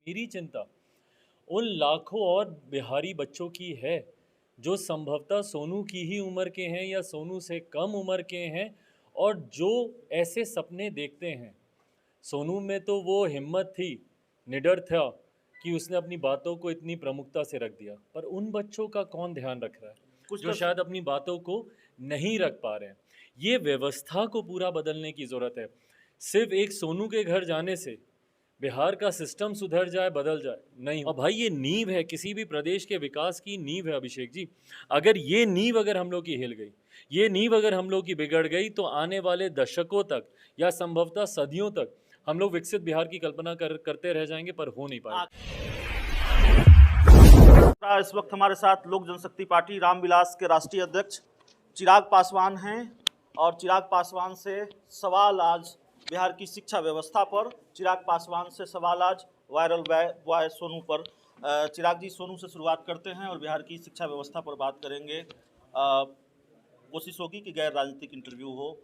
मेरी चिंता उन लाखों और बिहारी बच्चों की है जो संभवतः सोनू की ही उम्र के हैं या सोनू से कम उम्र के हैं और जो ऐसे सपने देखते हैं। सोनू में तो वो हिम्मत थी, निडर था कि उसने अपनी बातों को इतनी प्रमुखता से रख दिया, पर उन बच्चों का कौन ध्यान रख रहा है कुछ जो तस शायद अपनी बातों को नहीं रख पा रहे हैं। ये व्यवस्था को पूरा बदलने की ज़रूरत है। सिर्फ एक सोनू के घर जाने से बिहार का सिस्टम सुधर जाए, बदल जाए नहीं। और भाई ये नींव है, किसी भी प्रदेश के विकास की नींव है अभिषेक जी। अगर ये नींव अगर हम लोग की हिल गई, ये नींव अगर हम लोग की बिगड़ गई, तो आने वाले दशकों तक या संभवतः सदियों तक हम लोग विकसित बिहार की कल्पना करते रह जाएंगे, पर हो नहीं पाएगा। इस वक्त हमारे साथ लोक जनशक्ति पार्टी रामविलास के राष्ट्रीय अध्यक्ष चिराग पासवान हैं और चिराग पासवान से सवाल आज बिहार की शिक्षा व्यवस्था पर। चिराग पासवान से सवाल आज वायरल बॉय सोनू पर। चिराग जी, सोनू से शुरुआत करते हैं और बिहार की शिक्षा व्यवस्था पर बात करेंगे। कोशिश होगी कि गैर राजनीतिक इंटरव्यू हो।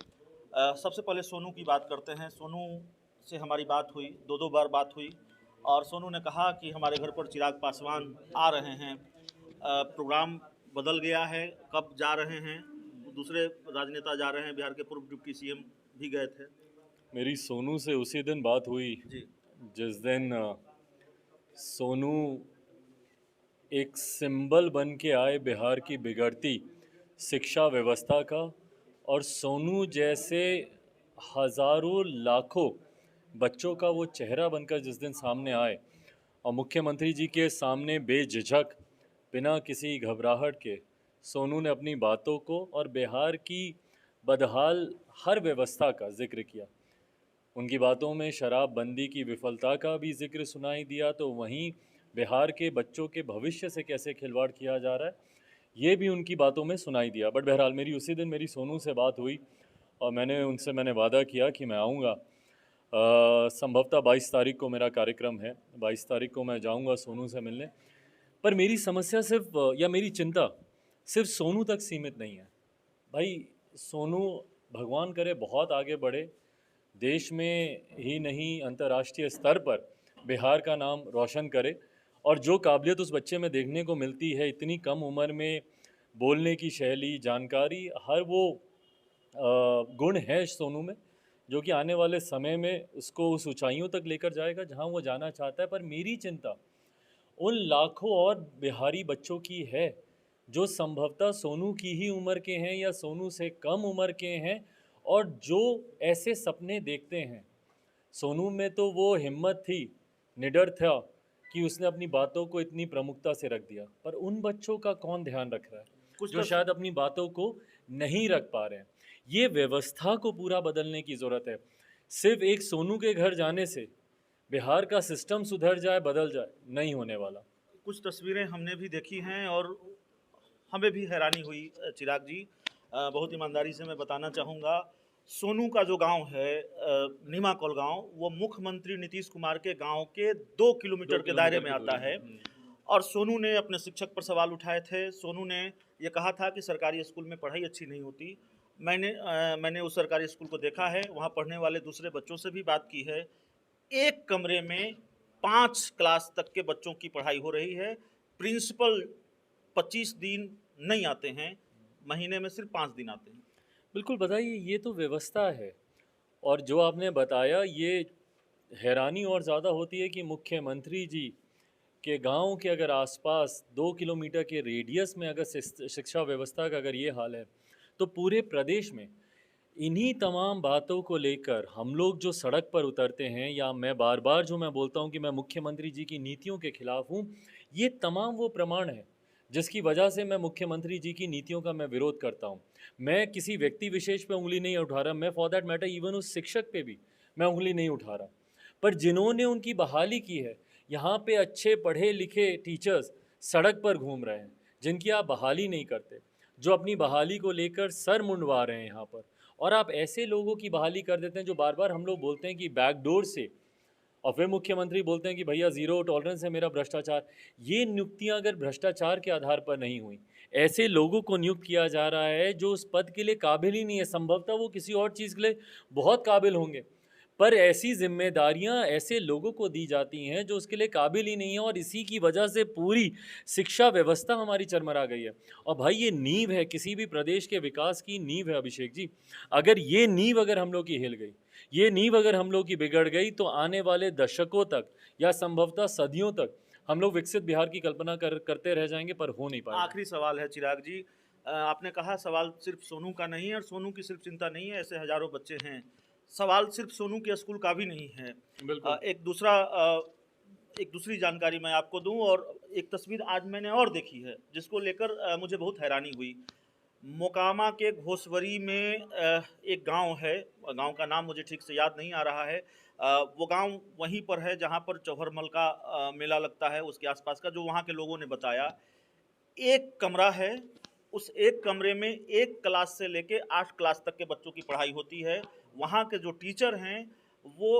सबसे पहले सोनू की बात करते हैं। सोनू से हमारी बात हुई, दो बार बात हुई और सोनू ने कहा कि हमारे घर पर चिराग पासवान आ रहे हैं। प्रोग्राम बदल गया है, कब जा रहे हैं? दूसरे राजनेता जा रहे हैं, बिहार के पूर्व डिप्टी सीएम भी गए थे। मेरी सोनू से उसी दिन बात हुई जी जिस दिन सोनू एक सिंबल बन के आए बिहार की बिगड़ती शिक्षा व्यवस्था का। और सोनू जैसे हजारों लाखों बच्चों का वो चेहरा बनकर जिस दिन सामने आए और मुख्यमंत्री जी के सामने बेझिझक, बिना किसी घबराहट के सोनू ने अपनी बातों को और बिहार की बदहाल हर व्यवस्था का जिक्र किया। उनकी बातों में शराबबंदी की विफलता का भी जिक्र सुनाई दिया, तो वहीं बिहार के बच्चों के भविष्य से कैसे खिलवाड़ किया जा रहा है ये भी उनकी बातों में सुनाई दिया। बट बहरहाल मेरी उसी दिन मेरी सोनू से बात हुई और मैंने वादा किया कि मैं आऊँगा। संभवतः 22 तारीख को मेरा कार्यक्रम है, 22 तारीख को मैं जाऊँगा सोनू से मिलने। पर मेरी समस्या सिर्फ या मेरी चिंता सिर्फ सोनू तक सीमित नहीं है। भाई सोनू भगवान करे बहुत आगे बढ़े, देश में ही नहीं अंतर्राष्ट्रीय स्तर पर बिहार का नाम रोशन करे। और जो काबिलियत उस बच्चे में देखने को मिलती है इतनी कम उम्र में, बोलने की शैली, जानकारी, हर वो गुण है सोनू में जो कि आने वाले समय में उसको उस ऊंचाइयों तक लेकर जाएगा जहां वो जाना चाहता है। पर मेरी चिंता उन लाखों और बिहारी बच्चों की है जो संभवतः सोनू की ही उम्र के हैं या सोनू से कम उम्र के हैं और जो ऐसे सपने देखते हैं। सोनू में तो वो हिम्मत थी, निडर था कि उसने अपनी बातों को इतनी प्रमुखता से रख दिया, पर उन बच्चों का कौन ध्यान रख रहा है कुछ जो तस शायद अपनी बातों को नहीं रख पा रहे हैं। ये व्यवस्था को पूरा बदलने की ज़रूरत है। सिर्फ एक सोनू के घर जाने से बिहार का सिस्टम सुधर जाए, बदल जाए नहीं होने वाला। कुछ तस्वीरें हमने भी देखी हैं और हमें भी हैरानी हुई। चिराग जी, बहुत ईमानदारी से मैं बताना चाहूँगा, सोनू का जो गांव है नीमाकोल गांव, वो मुख्यमंत्री नीतीश कुमार के गांव के 2 किलोमीटर 2 के दायरे किलोमीटर में की आता दूरी है। में। और सोनू ने अपने शिक्षक पर सवाल उठाए थे। सोनू ने ये कहा था कि सरकारी स्कूल में पढ़ाई अच्छी नहीं होती। मैंने उस सरकारी स्कूल को देखा है, वहाँ पढ़ने वाले दूसरे बच्चों से भी बात की है। एक कमरे में 5 क्लास तक के बच्चों की पढ़ाई हो रही है। प्रिंसिपल 25 दिन नहीं आते हैं, महीने में सिर्फ 5 दिन आते हैं। बिल्कुल, बताइए, ये तो व्यवस्था है। और जो आपने बताया, ये हैरानी और ज़्यादा होती है कि मुख्यमंत्री जी के गांव के अगर आसपास 2 किलोमीटर के रेडियस में अगर शिक्षा व्यवस्था का अगर ये हाल है, तो पूरे प्रदेश में इन्हीं तमाम बातों को लेकर हम लोग जो सड़क पर उतरते हैं, या मैं बार बार जो मैं बोलता हूँ कि मैं मुख्यमंत्री जी की नीतियों के खिलाफ हूँ, ये तमाम वो प्रमाण हैं जिसकी वजह से मैं मुख्यमंत्री जी की नीतियों का मैं विरोध करता हूँ। मैं किसी व्यक्ति विशेष पे उंगली नहीं उठा रहा, मैं फॉर दैट मैटर इवन उस शिक्षक पे भी मैं उंगली नहीं उठा रहा। पर जिन्होंने उनकी बहाली की है, यहाँ पे अच्छे पढ़े लिखे टीचर्स सड़क पर घूम रहे हैं जिनकी आप बहाली नहीं करते, जो अपनी बहाली को लेकर सर मुंडवा रहे हैं यहाँ पर। और आप ऐसे लोगों की बहाली कर देते हैं जो बार बार हम लोग बोलते हैं कि बैकडोर से, और फिर मुख्यमंत्री बोलते हैं कि भैया ज़ीरो टॉलरेंस है मेरा भ्रष्टाचार। ये नियुक्तियां अगर भ्रष्टाचार के आधार पर नहीं हुई, ऐसे लोगों को नियुक्त किया जा रहा है जो उस पद के लिए काबिल ही नहीं है, संभवतः वो किसी और चीज़ के लिए बहुत काबिल होंगे, पर ऐसी जिम्मेदारियां ऐसे लोगों को दी जाती हैं जो उसके लिए काबिल ही नहीं है, और इसी की वजह से पूरी शिक्षा व्यवस्था हमारी चरमरा गई है। और भाई ये नींव है, किसी भी प्रदेश के विकास की नींव है अभिषेक जी। अगर ये नींव अगर हम लोग की हिल गई, ये नींव अगर हम लोग की बिगड़ गई, तो आने वाले दशकों तक या संभवतः सदियों तक हम लोग विकसित बिहार की कल्पना करते रह जाएंगे, पर हो नहीं पाएगा। आखिरी सवाल है चिराग जी, आपने कहा सवाल सिर्फ सोनू का नहीं है और सोनू की सिर्फ चिंता नहीं है, ऐसे हजारों बच्चे हैं। सवाल सिर्फ सोनू के स्कूल का भी नहीं है। बिल्कुल। एक दूसरी जानकारी मैं आपको दूं, और एक तस्वीर आज मैंने और देखी है जिसको लेकर मुझे बहुत हैरानी हुई। मोकामा के घोसवरी में एक गांव है, गांव का नाम मुझे ठीक से याद नहीं आ रहा है। वो गांव वहीं पर है जहां पर चौहरमल का मेला लगता है, उसके आसपास का, जो वहां के लोगों ने बताया। एक कमरा है, उस एक कमरे में 1 क्लास से लेके 8 क्लास तक के बच्चों की पढ़ाई होती है। वहाँ के जो टीचर हैं वो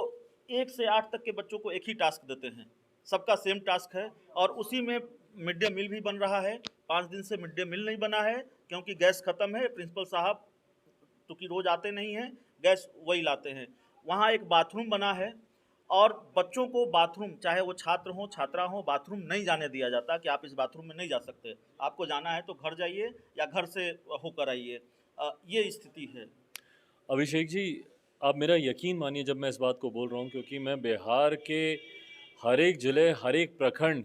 1 से 8 तक के बच्चों को एक ही टास्क देते हैं, सबका सेम टास्क है, और उसी में मिड डे मील भी बन रहा है। 5 दिन से मिड डे मील नहीं बना है क्योंकि गैस ख़त्म है। प्रिंसिपल साहब क्योंकि रोज़ आते नहीं हैं, गैस वही लाते हैं। वहाँ एक बाथरूम बना है, और बच्चों को बाथरूम, चाहे वो छात्र हों छात्रा हों, बाथरूम नहीं जाने दिया जाता कि आप इस बाथरूम में नहीं जा सकते, आपको जाना है तो घर जाइए या घर से होकर आइए। ये स्थिति है। अभिषेक जी, आप मेरा यकीन मानिए जब मैं इस बात को बोल रहा हूँ, क्योंकि मैं बिहार के हर एक ज़िले, हर एक प्रखंड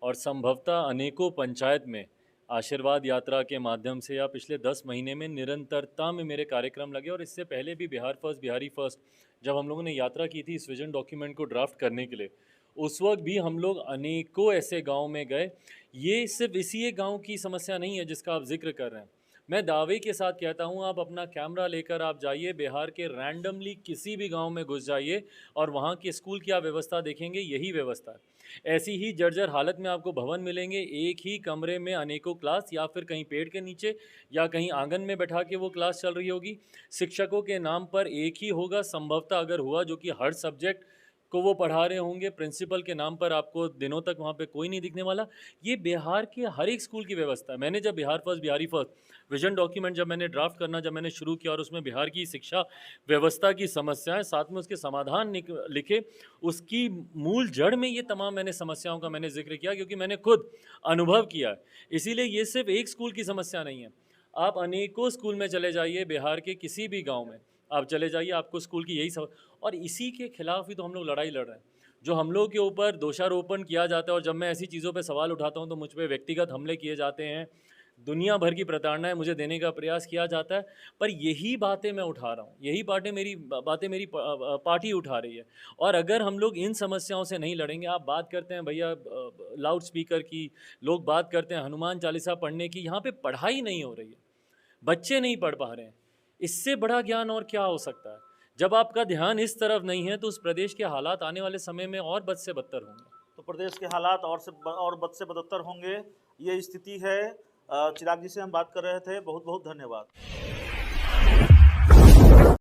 और संभवतः अनेकों पंचायत में आशीर्वाद यात्रा के माध्यम से या पिछले 10 महीने में निरंतरता में मेरे कार्यक्रम लगे। और इससे पहले भी बिहार फर्स्ट, बिहारी फर्स्ट, जब हम लोगों ने यात्रा की थी इस विजन डॉक्यूमेंट को ड्राफ्ट करने के लिए, उस वक्त भी हम लोग अनेकों ऐसे गांव में गए। ये सिर्फ इसी एक गांव की समस्या नहीं है जिसका आप जिक्र कर रहे हैं। मैं दावे के साथ कहता हूँ, आप अपना कैमरा लेकर आप जाइए, बिहार के रैंडमली किसी भी गांव में घुस जाइए, और वहाँ के स्कूल की आप व्यवस्था देखेंगे, यही व्यवस्था है। ऐसी ही जर्जर हालत में आपको भवन मिलेंगे, एक ही कमरे में अनेकों क्लास, या फिर कहीं पेड़ के नीचे या कहीं आंगन में बैठा के वो क्लास चल रही होगी। शिक्षकों के नाम पर एक ही होगा, संभवतः अगर हुआ, जो कि हर सब्जेक्ट को वो पढ़ा रहे होंगे। प्रिंसिपल के नाम पर आपको दिनों तक वहाँ पे कोई नहीं दिखने वाला। ये बिहार के हर एक स्कूल की व्यवस्था है। मैंने जब Bihar first, Bihari first vision document जब मैंने ड्राफ्ट करना जब मैंने शुरू किया, और उसमें बिहार की शिक्षा व्यवस्था की समस्याएं साथ में उसके समाधान लिखे, उसकी मूल जड़ में ये तमाम मैंने समस्याओं का मैंने जिक्र किया, क्योंकि मैंने खुद अनुभव किया है। इसीलिए ये सिर्फ एक स्कूल की समस्या नहीं है। आप अनेकों स्कूल में चले जाइए, बिहार के किसी भी गाँव में आप चले जाइए, आपको स्कूल की यही और इसी के खिलाफ ही तो हम लोग लड़ाई लड़ रहे हैं। जो हम लोग के ऊपर दोषारोपण किया जाता है, और जब मैं ऐसी चीज़ों पे सवाल उठाता हूँ तो मुझ पे व्यक्तिगत हमले किए जाते हैं, दुनिया भर की प्रताड़नाएं मुझे देने का प्रयास किया जाता है। पर यही बातें मैं उठा रहा हूँ, यही बातें मेरी पार्टी उठा रही है। और अगर हम लोग इन समस्याओं से नहीं लड़ेंगे, आप बात करते हैं भैया लाउड स्पीकर की, लोग बात करते हैं हनुमान चालीसा पढ़ने की, यहाँ पे पढ़ाई नहीं हो रही है, बच्चे नहीं पढ़ पा रहे हैं। इससे बड़ा ज्ञान और क्या हो सकता है? जब आपका ध्यान इस तरफ नहीं है तो उस प्रदेश के हालात आने वाले समय में और बद से बदतर होंगे। तो प्रदेश के हालात और बद से बदतर होंगे, ये स्थिति है। चिराग जी से हम बात कर रहे थे। बहुत बहुत धन्यवाद।